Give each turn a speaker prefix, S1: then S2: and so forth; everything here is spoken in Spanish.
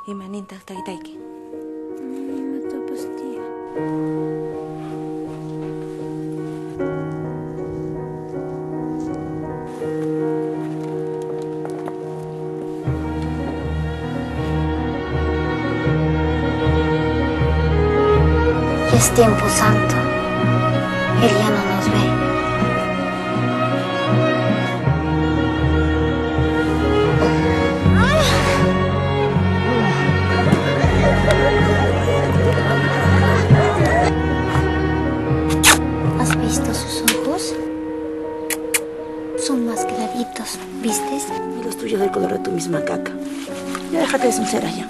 S1: Imanintaq taytayki?
S2: Imatapas tía.
S3: Ya es tiempo santo. Él ya no nos ve. ¿Has visto sus ojos? Son más claritos, ¿vistes?
S1: Y los tuyos del color de tu misma caca. Ya déjate de sincera ya.